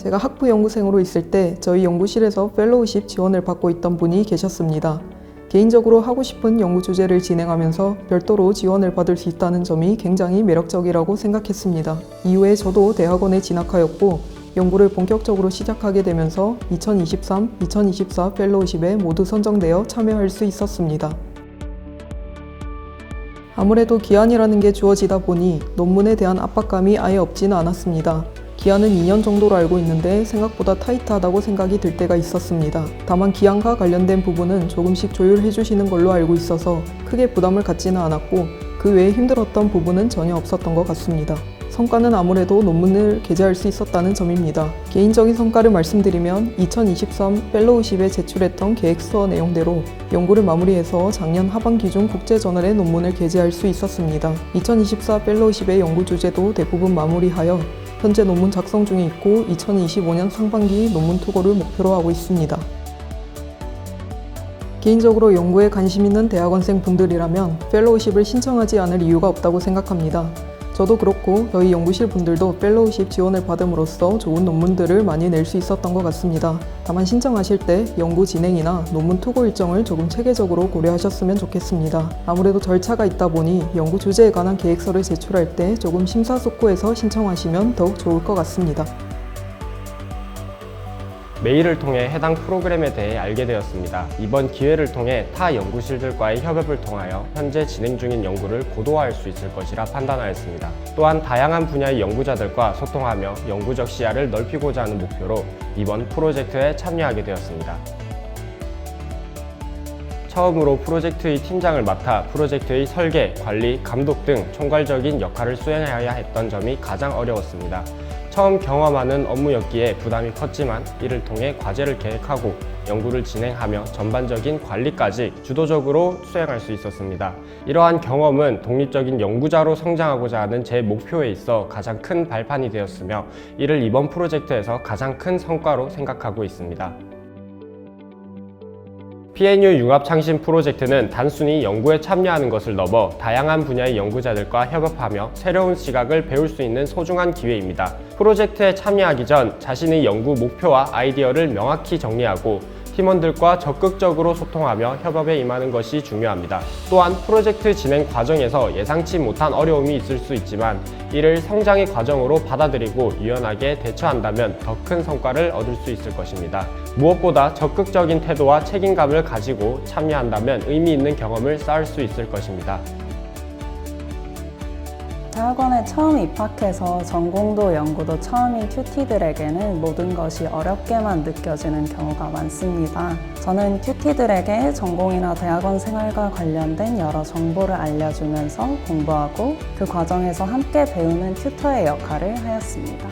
제가 학부 연구생으로 있을 때 저희 연구실에서 펠로우십 지원을 받고 있던 분이 계셨습니다. 개인적으로 하고 싶은 연구 주제를 진행하면서 별도로 지원을 받을 수 있다는 점이 굉장히 매력적이라고 생각했습니다. 이후에 저도 대학원에 진학하였고 연구를 본격적으로 시작하게 되면서 2023, 2024 펠로우십에 모두 선정되어 참여할 수 있었습니다. 아무래도 기한이라는 게 주어지다 보니 논문에 대한 압박감이 아예 없지는 않았습니다. 기한은 2년 정도로 알고 있는데 생각보다 타이트하다고 생각이 들 때가 있었습니다. 다만 기한과 관련된 부분은 조금씩 조율해 주시는 걸로 알고 있어서 크게 부담을 갖지는 않았고 그 외에 힘들었던 부분은 전혀 없었던 것 같습니다. 성과는 아무래도 논문을 게재할 수 있었다는 점입니다. 개인적인 성과를 말씀드리면 2023 펠로우십에 제출했던 계획서 내용대로 연구를 마무리해서 작년 하반기 중 국제저널에 논문을 게재할 수 있었습니다. 2024 펠로우십의 연구 주제도 대부분 마무리하여 현재 논문 작성 중에 있고 2025년 상반기 논문 투고를 목표로 하고 있습니다. 개인적으로 연구에 관심 있는 대학원생 분들이라면 펠로우십을 신청하지 않을 이유가 없다고 생각합니다. 저도 그렇고 저희 연구실 분들도 펠로우십 지원을 받음으로써 좋은 논문들을 많이 낼 수 있었던 것 같습니다. 다만 신청하실 때 연구 진행이나 논문 투고 일정을 조금 체계적으로 고려하셨으면 좋겠습니다. 아무래도 절차가 있다 보니 연구 주제에 관한 계획서를 제출할 때 조금 심사숙고해서 신청하시면 더욱 좋을 것 같습니다. 메일을 통해 해당 프로그램에 대해 알게 되었습니다. 이번 기회를 통해 타 연구실들과의 협업을 통하여 현재 진행 중인 연구를 고도화할 수 있을 것이라 판단하였습니다. 또한 다양한 분야의 연구자들과 소통하며 연구적 시야를 넓히고자 하는 목표로 이번 프로젝트에 참여하게 되었습니다. 처음으로 프로젝트의 팀장을 맡아 프로젝트의 설계, 관리, 감독 등 총괄적인 역할을 수행해야 했던 점이 가장 어려웠습니다. 처음 경험하는 업무였기에 부담이 컸지만 이를 통해 과제를 계획하고 연구를 진행하며 전반적인 관리까지 주도적으로 수행할 수 있었습니다. 이러한 경험은 독립적인 연구자로 성장하고자 하는 제 목표에 있어 가장 큰 발판이 되었으며 이를 이번 프로젝트에서 가장 큰 성과로 생각하고 있습니다. PNU 융합창신 프로젝트는 단순히 연구에 참여하는 것을 넘어 다양한 분야의 연구자들과 협업하며 새로운 시각을 배울 수 있는 소중한 기회입니다. 프로젝트에 참여하기 전 자신의 연구 목표와 아이디어를 명확히 정리하고 팀원들과 적극적으로 소통하며 협업에 임하는 것이 중요합니다. 또한 프로젝트 진행 과정에서 예상치 못한 어려움이 있을 수 있지만 이를 성장의 과정으로 받아들이고 유연하게 대처한다면 더 큰 성과를 얻을 수 있을 것입니다. 무엇보다 적극적인 태도와 책임감을 가지고 참여한다면 의미 있는 경험을 쌓을 수 있을 것입니다. 대학원에 처음 입학해서 전공도 연구도 처음인 큐티들에게는 모든 것이 어렵게만 느껴지는 경우가 많습니다. 저는 큐티들에게 전공이나 대학원 생활과 관련된 여러 정보를 알려주면서 공부하고 그 과정에서 함께 배우는 튜터의 역할을 하였습니다.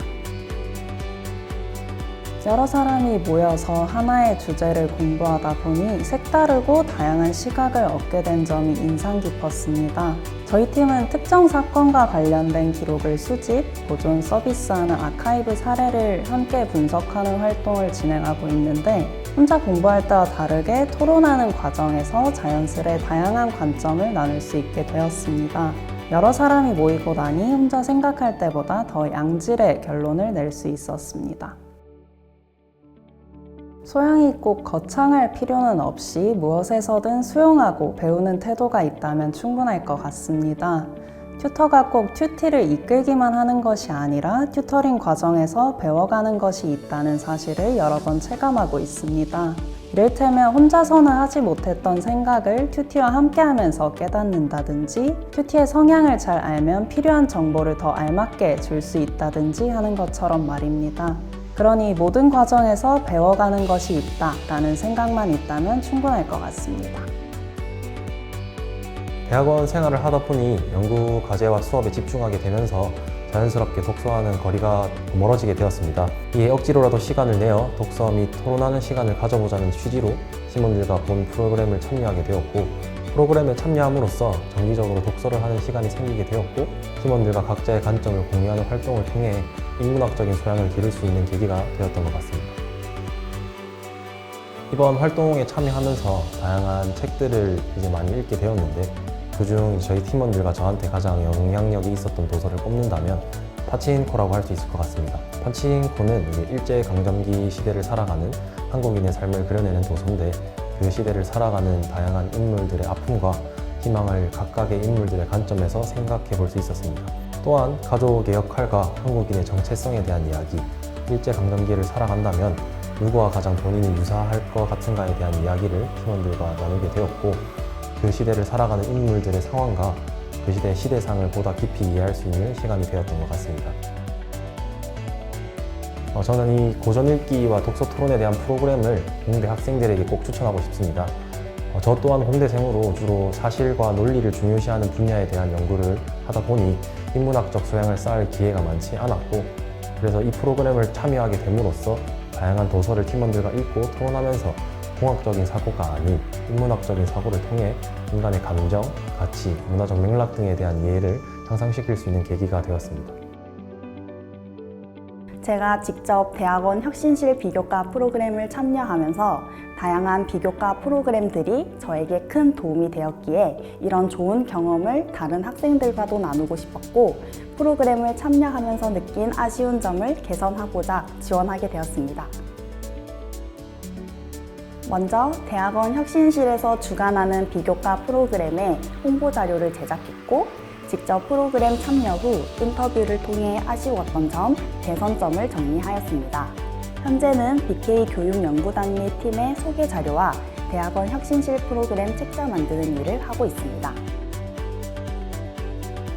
여러 사람이 모여서 하나의 주제를 공부하다 보니 색다르고 다양한 시각을 얻게 된 점이 인상 깊었습니다. 저희 팀은 특정 사건과 관련된 기록을 수집, 보존, 서비스하는 아카이브 사례를 함께 분석하는 활동을 진행하고 있는데 혼자 공부할 때와 다르게 토론하는 과정에서 자연스레 다양한 관점을 나눌 수 있게 되었습니다. 여러 사람이 모이고 나니 혼자 생각할 때보다 더 양질의 결론을 낼 수 있었습니다. 소양이 꼭 거창할 필요는 없이 무엇에서든 수용하고 배우는 태도가 있다면 충분할 것 같습니다. 튜터가 꼭 튜티를 이끌기만 하는 것이 아니라 튜터링 과정에서 배워가는 것이 있다는 사실을 여러 번 체감하고 있습니다. 이를테면 혼자서는 하지 못했던 생각을 튜티와 함께하면서 깨닫는다든지 튜티의 성향을 잘 알면 필요한 정보를 더 알맞게 줄 수 있다든지 하는 것처럼 말입니다. 그러니 모든 과정에서 배워가는 것이 있다라는 생각만 있다면 충분할 것 같습니다. 대학원 생활을 하다 보니 연구 과제와 수업에 집중하게 되면서 자연스럽게 독서와는 거리가 멀어지게 되었습니다. 이에 억지로라도 시간을 내어 독서 및 토론하는 시간을 가져보자는 취지로 팀원들과 본 프로그램을 참여하게 되었고 프로그램에 참여함으로써 정기적으로 독서를 하는 시간이 생기게 되었고 팀원들과 각자의 관점을 공유하는 활동을 통해 인문학적인 소양을 기를 수 있는 계기가 되었던 것 같습니다. 이번 활동에 참여하면서 다양한 책들을 이제 많이 읽게 되었는데 그중 저희 팀원들과 저한테 가장 영향력이 있었던 도서를 꼽는다면 파친코라고 할 수 있을 것 같습니다. 파친코는 이제 일제강점기 시대를 살아가는 한국인의 삶을 그려내는 도서인데 그 시대를 살아가는 다양한 인물들의 아픔과 희망을 각각의 인물들의 관점에서 생각해 볼 수 있었습니다. 또한 가족의 역할과 한국인의 정체성에 대한 이야기, 일제강점기를 살아간다면 누구와 가장 본인이 유사할 것 같은가에 대한 이야기를 팀원들과 나누게 되었고 그 시대를 살아가는 인물들의 상황과 그 시대의 시대상을 보다 깊이 이해할 수 있는 시간이 되었던 것 같습니다. 저는 이 고전 읽기와 독서 토론에 대한 프로그램을 공대 학생들에게 꼭 추천하고 싶습니다. 저 또한 공대생으로 주로 사실과 논리를 중요시하는 분야에 대한 연구를 하다 보니 인문학적 소양을 쌓을 기회가 많지 않았고 그래서 이 프로그램을 참여하게 됨으로써 다양한 도서를 팀원들과 읽고 토론하면서 공학적인 사고가 아닌 인문학적인 사고를 통해 인간의 감정, 가치, 문화적 맥락 등에 대한 이해를 향상시킬 수 있는 계기가 되었습니다. 제가 직접 대학원 혁신실 비교과 프로그램을 참여하면서 다양한 비교과 프로그램들이 저에게 큰 도움이 되었기에 이런 좋은 경험을 다른 학생들과도 나누고 싶었고 프로그램을 참여하면서 느낀 아쉬운 점을 개선하고자 지원하게 되었습니다. 먼저 대학원 혁신실에서 주관하는 비교과 프로그램에 홍보 자료를 제작했고 직접 프로그램 참여 후 인터뷰를 통해 아쉬웠던 점, 개선점을 정리하였습니다. 현재는 BK 교육연구단 및 팀의 소개 자료와 대학원 혁신실 프로그램 책자 만드는 일을 하고 있습니다.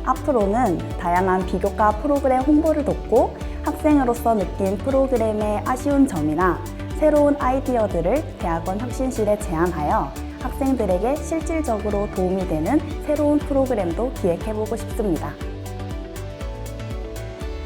앞으로는 다양한 비교과 프로그램 홍보를 돕고 학생으로서 느낀 프로그램의 아쉬운 점이나 새로운 아이디어들을 대학원 혁신실에 제안하여 학생들에게 실질적으로 도움이 되는 새로운 프로그램도 기획해보고 싶습니다.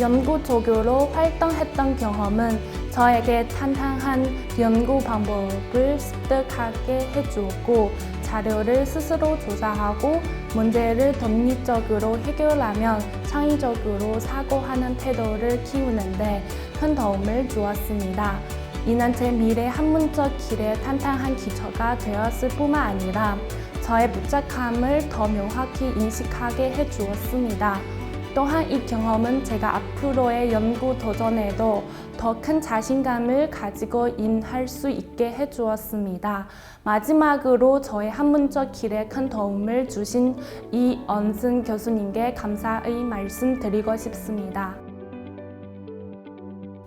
연구조교로 활동했던 경험은 저에게 탄탄한 연구 방법을 습득하게 해주었고 자료를 스스로 조사하고 문제를 독립적으로 해결하면 창의적으로 사고하는 태도를 키우는데 큰 도움을 주었습니다. 이는 제 미래 학문적 길에 탄탄한 기초가 되었을 뿐만 아니라 저의 부족함을 더 명확히 인식하게 해주었습니다. 또한 이 경험은 제가 앞으로의 연구 도전에도 더 큰 자신감을 가지고 임할 수 있게 해주었습니다. 마지막으로 저의 학문적 길에 큰 도움을 주신 이언승 교수님께 감사의 말씀 드리고 싶습니다.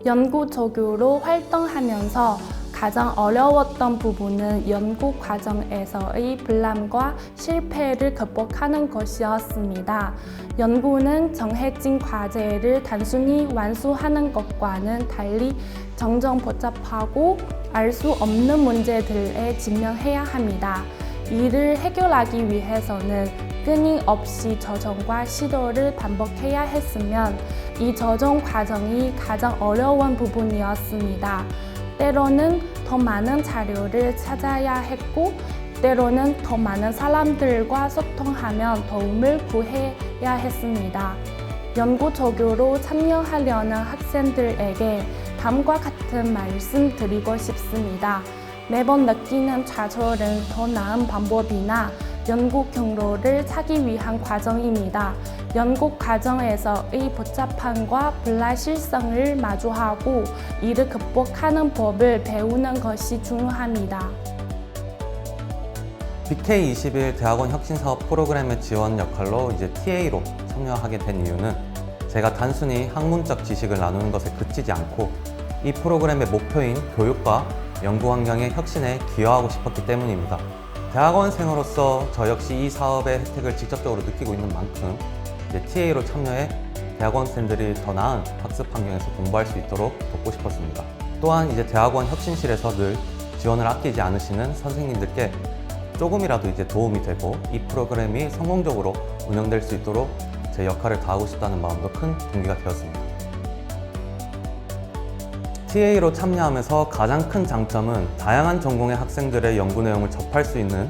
연구조교로 활동하면서 가장 어려웠던 부분은 연구 과정에서의 불안과 실패를 극복하는 것이었습니다. 연구는 정해진 과제를 단순히 완수하는 것과는 달리 점점 복잡하고 알 수 없는 문제들에 직면해야 합니다. 이를 해결하기 위해서는 끊임없이 저정과 시도를 반복해야 했으면 이 저정 과정이 가장 어려운 부분이었습니다. 때로는 더 많은 자료를 찾아야 했고 때로는 더 많은 사람들과 소통하며 도움을 구해야 했습니다. 연구조교로 참여하려는 학생들에게 다음과 같은 말씀 드리고 싶습니다. 매번 느끼는 좌절은 더 나은 방법이나 연구 경로를 찾기 위한 과정입니다. 연구 과정에서의 복잡함과 불확실성을 마주하고 이를 극복하는 법을 배우는 것이 중요합니다. BK21 대학원 혁신사업 프로그램의 지원 역할로 이제 TA로 참여하게 된 이유는 제가 단순히 학문적 지식을 나누는 것에 그치지 않고 이 프로그램의 목표인 교육과 연구 환경의 혁신에 기여하고 싶었기 때문입니다. 대학원생으로서 저 역시 이 사업의 혜택을 직접적으로 느끼고 있는 만큼 TA로 참여해 대학원생들이 더 나은 학습 환경에서 공부할 수 있도록 돕고 싶었습니다. 또한 이제 대학원 혁신실에서 늘 지원을 아끼지 않으시는 선생님들께 조금이라도 도움이 되고 이 프로그램이 성공적으로 운영될 수 있도록 제 역할을 다하고 싶다는 마음도 큰 동기가 되었습니다. TA로 참여하면서 가장 큰 장점은 다양한 전공의 학생들의 연구 내용을 접할 수 있는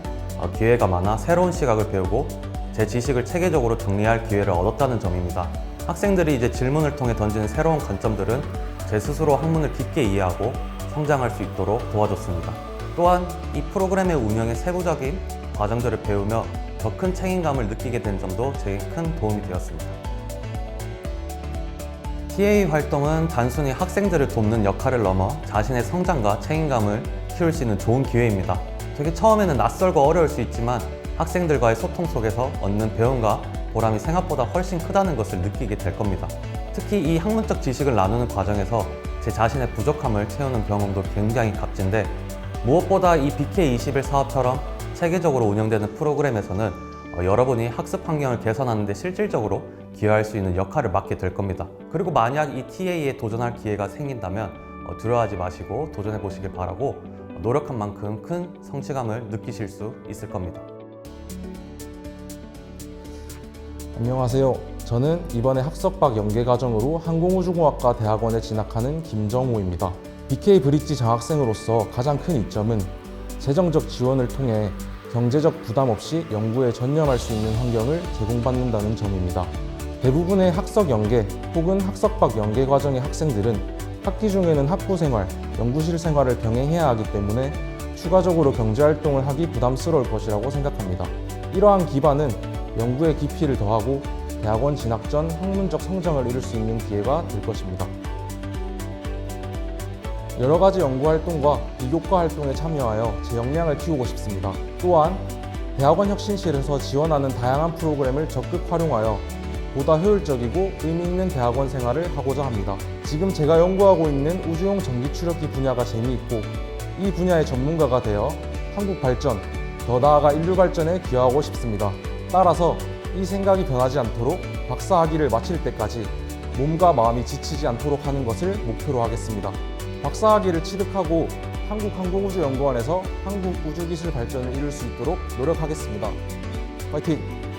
기회가 많아 새로운 시각을 배우고 제 지식을 체계적으로 정리할 기회를 얻었다는 점입니다. 학생들이 질문을 통해 던지는 새로운 관점들은 제 스스로 학문을 깊게 이해하고 성장할 수 있도록 도와줬습니다. 또한 이 프로그램의 운영의 세부적인 과정들을 배우며 더 큰 책임감을 느끼게 된 점도 제게 큰 도움이 되었습니다. TA 활동은 단순히 학생들을 돕는 역할을 넘어 자신의 성장과 책임감을 키울 수 있는 좋은 기회입니다. 되게 처음에는 낯설고 어려울 수 있지만 학생들과의 소통 속에서 얻는 배움과 보람이 생각보다 훨씬 크다는 것을 느끼게 될 겁니다. 특히 이 학문적 지식을 나누는 과정에서 제 자신의 부족함을 채우는 경험도 굉장히 값진데, 무엇보다 이 BK21 사업처럼 체계적으로 운영되는 프로그램에서는 여러분이 학습 환경을 개선하는 데 실질적으로 기여할 수 있는 역할을 맡게 될 겁니다. 그리고 만약 이 TA에 도전할 기회가 생긴다면 두려워하지 마시고 도전해 보시길 바라고, 노력한 만큼 큰 성취감을 느끼실 수 있을 겁니다. 안녕하세요. 저는 이번에 학석박 연계과정으로 항공우주공학과 대학원에 진학하는 김정호입니다. BK 브릿지 장학생으로서 가장 큰 이점은 재정적 지원을 통해 경제적 부담 없이 연구에 전념할 수 있는 환경을 제공받는다는 점입니다. 대부분의 학석 연계 혹은 학석박 연계 과정의 학생들은 학기 중에는 학부 생활, 연구실 생활을 병행해야 하기 때문에 추가적으로 경제활동을 하기 부담스러울 것이라고 생각합니다. 이러한 기반은 연구의 깊이를 더하고 대학원 진학 전 학문적 성장을 이룰 수 있는 기회가 될 것입니다. 여러 가지 연구활동과 비교과 활동에 참여하여 제 역량을 키우고 싶습니다. 또한 대학원 혁신실에서 지원하는 다양한 프로그램을 적극 활용하여 보다 효율적이고 의미 있는 대학원 생활을 하고자 합니다. 지금 제가 연구하고 있는 우주용 전기 추력기 분야가 재미있고 이 분야의 전문가가 되어 한국 발전, 더 나아가 인류 발전에 기여하고 싶습니다. 따라서 이 생각이 변하지 않도록 박사학위를 마칠 때까지 몸과 마음이 지치지 않도록 하는 것을 목표로 하겠습니다. 박사학위를 취득하고 한국항공우주연구원에서 한국 우주기술 발전을 이룰 수 있도록 노력하겠습니다. 화이팅!